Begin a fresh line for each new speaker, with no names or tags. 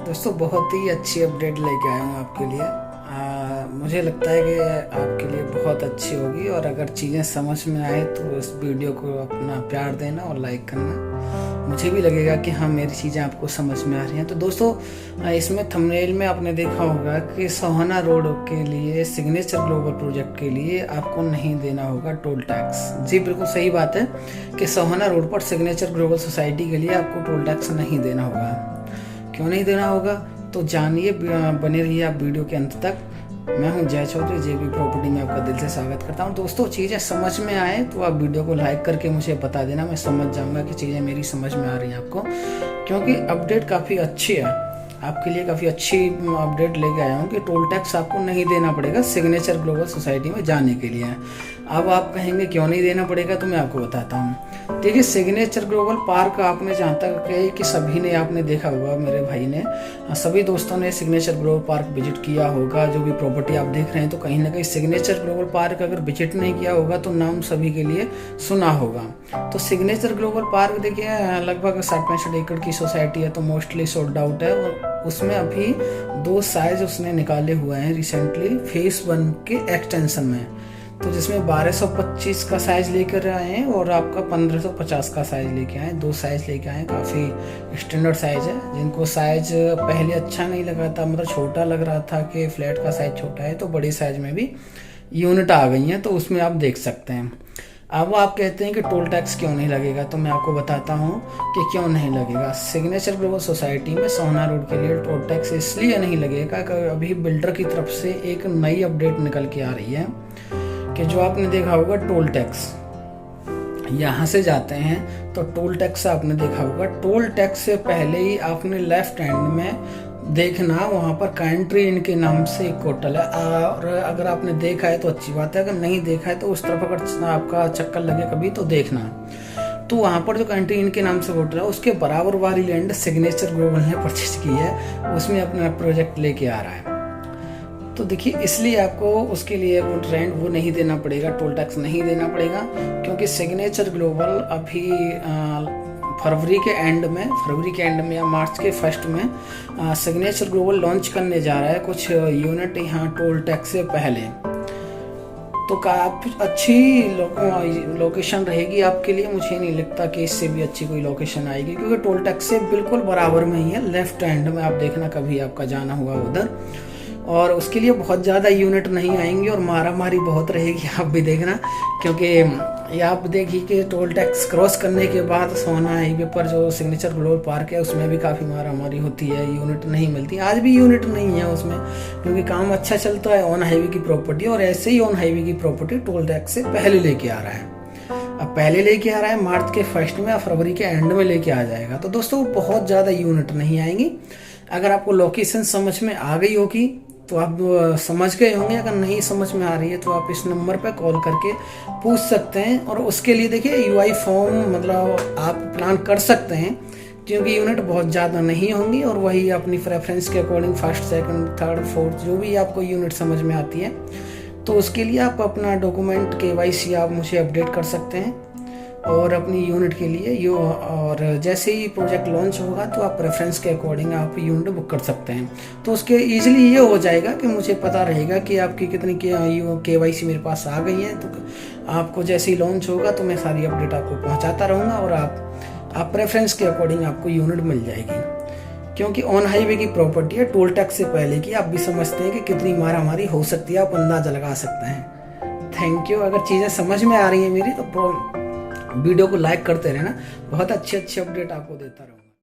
दोस्तों बहुत ही अच्छी अपडेट लेके आया हूँ आपके लिए। मुझे लगता है कि आपके लिए बहुत अच्छी होगी और अगर चीज़ें समझ में आए तो इस वीडियो को अपना प्यार देना और लाइक करना। मुझे भी लगेगा कि हाँ मेरी चीज़ें आपको समझ में आ रही हैं। तो दोस्तों इसमें थंबनेल में आपने देखा होगा कि सोहाना रोड के लिए सिग्नेचर ग्लोबल प्रोजेक्ट के लिए आपको नहीं देना होगा टोल टैक्स। जी बिल्कुल सही बात है कि सोहाना रोड पर सिग्नेचर ग्लोबल सोसाइटी के लिए आपको टोल टैक्स नहीं देना होगा। क्यों नहीं देना होगा तो जानिए, बने रहिए आप वीडियो के अंत तक। मैं हूं जय चौधरी, जेबी प्रॉपर्टी में आपका दिल से स्वागत करता हूं। दोस्तों चीज़ें समझ में आए तो आप वीडियो को लाइक करके मुझे बता देना, मैं समझ जाऊंगा कि चीज़ें मेरी समझ में आ रही हैं आपको, क्योंकि अपडेट काफ़ी अच्छी है आपके लिए। काफ़ी अच्छी अपडेट लेके आया हूँ कि टोल टैक्स आपको नहीं देना पड़ेगा सिग्नेचर ग्लोबल सोसाइटी में जाने के लिए। अब आप कहेंगे क्यों नहीं देना पड़ेगा, तो मैं आपको बताता हूँ। देखिए सिग्नेचर ग्लोबल पार्क आपने जहाँ तक कहे कि सभी ने आपने देखा होगा, मेरे भाई ने, सभी दोस्तों ने सिग्नेचर ग्लोबल पार्क विजिट किया होगा। जो भी प्रॉपर्टी आप देख रहे हैं तो कहीं ना कहीं सिग्नेचर ग्लोबल पार्क अगर विजिट नहीं किया होगा तो नाम सभी के लिए सुना होगा। तो सिग्नेचर ग्लोबल पार्क देखिए लगभग 60-65 एकड़ की सोसाइटी है, तो मोस्टली सोल्ड आउट है। और उसमें अभी 2 साइज उसने निकाले हुए हैं रिसेंटली फेज 1 के एक्सटेंशन में, तो जिसमें 1225 का साइज लेकर आए हैं और आपका 1550 का साइज लेके आए। 2 साइज लेके आए, काफ़ी स्टैंडर्ड साइज है। जिनको साइज पहले अच्छा नहीं लगा था, मतलब छोटा लग रहा था कि फ्लैट का साइज छोटा है, तो बड़ी साइज में भी यूनिट आ गई हैं, तो उसमें आप देख सकते हैं। अब आप कहते हैं कि टोल टैक्स क्यों नहीं लगेगा, तो मैं आपको बताता हूँ कि क्यों नहीं लगेगा। सिग्नेचर ग्लोबल सोसाइटी में सोहाना रोड के लिए टोल टैक्स इसलिए नहीं लगेगा कि अभी बिल्डर की तरफ से एक नई अपडेट निकल के आ रही है कि जो आपने देखा होगा टोल टैक्स, यहाँ से जाते हैं तो टोल टैक्स आपने देखा होगा। टोल टैक्स से पहले ही आपने लेफ्ट हैंड में देखना, वहाँ पर कंट्री इन के नाम से एक होटल है। और अगर आपने देखा है तो अच्छी बात है, अगर नहीं देखा है तो उस तरफ अगर आपका चक्कर लगे कभी तो देखना। तो वहाँ पर जो कंट्री इन के नाम से होटल है उसके बराबर वाली लैंड सिग्नेचर ग्लोबल ने परचेज की है, उसमें अपना प्रोजेक्ट लेके आ रहा है। तो देखिए इसलिए आपको उसके लिए वो रेंट वो नहीं देना पड़ेगा, टोल टैक्स नहीं देना पड़ेगा, क्योंकि सिग्नेचर ग्लोबल अभी फरवरी के एंड में या मार्च के फर्स्ट में सिग्नेचर ग्लोबल लॉन्च करने जा रहा है कुछ यूनिट यहाँ टोल टैक्स से पहले। तो काफ़ी अच्छी लोकेशन रहेगी आपके लिए। मुझे नहीं लगता कि इससे भी अच्छी कोई लोकेशन आएगी, क्योंकि टोल टैक्स से बिल्कुल बराबर में ही है। लेफ्ट हैंड में आप देखना, कभी आपका जाना हुआ उधर, और उसके लिए बहुत ज़्यादा यूनिट नहीं आएंगी और मारामारी बहुत रहेगी, आप भी देखना। क्योंकि ये आप देखिए कि टोल टैक्स क्रॉस करने के बाद सोहाना हाईवे पर जो सिग्नेचर ग्लोबल पार्क है उसमें भी काफ़ी मारामारी होती है, यूनिट नहीं मिलती। आज भी यूनिट नहीं है उसमें, क्योंकि काम अच्छा चलता है। ऑन हाईवे की प्रॉपर्टी, और ऐसे ही ऑन हाईवे की प्रॉपर्टी टोल टैक्स से पहले लेके आ रहा है। अब पहले लेके आ रहा है मार्च के फर्स्ट में या फरवरी के एंड में लेके आ जाएगा। तो दोस्तों बहुत ज़्यादा यूनिट नहीं आएंगी। अगर आपको लोकेशन समझ में आ गई होगी तो आप समझ गए होंगे। अगर नहीं समझ में आ रही है तो आप इस नंबर पर कॉल करके पूछ सकते हैं। और उसके लिए देखिए यूआई फॉर्म मतलब आप प्लान कर सकते हैं, क्योंकि यूनिट बहुत ज़्यादा नहीं होंगी और वही अपनी प्रेफरेंस के according first, second, third, fourth जो भी आपको यूनिट समझ में आती है, तो उसके लिए आप अपना डॉक्यूमेंट KYC आप मुझे अपडेट कर सकते हैं और अपनी यूनिट के लिए और जैसे ही प्रोजेक्ट लॉन्च होगा तो आप प्रेफरेंस के अकॉर्डिंग आप यूनिट बुक कर सकते हैं। तो उसके इजीली ये हो जाएगा कि मुझे पता रहेगा कि आपकी कितनी KYC मेरे पास आ गई है। तो आपको जैसे ही लॉन्च होगा तो मैं सारी अपडेट आपको पहुंचाता रहूँगा और आप प्रेफरेंस के अकॉर्डिंग आपको यूनिट मिल जाएगी। क्योंकि ऑन हाईवे की प्रॉपर्टी है, टोल टैक्स से पहले की, आप भी समझते हैं कि कितनी मारामारी हो सकती है, आप अंदाजा लगा सकते हैं। Thank you. अगर चीज़ें समझ में आ रही हैं मेरी तो वीडियो को लाइक करते रहना, बहुत अच्छी अपडेट आपको देता रहूँगा।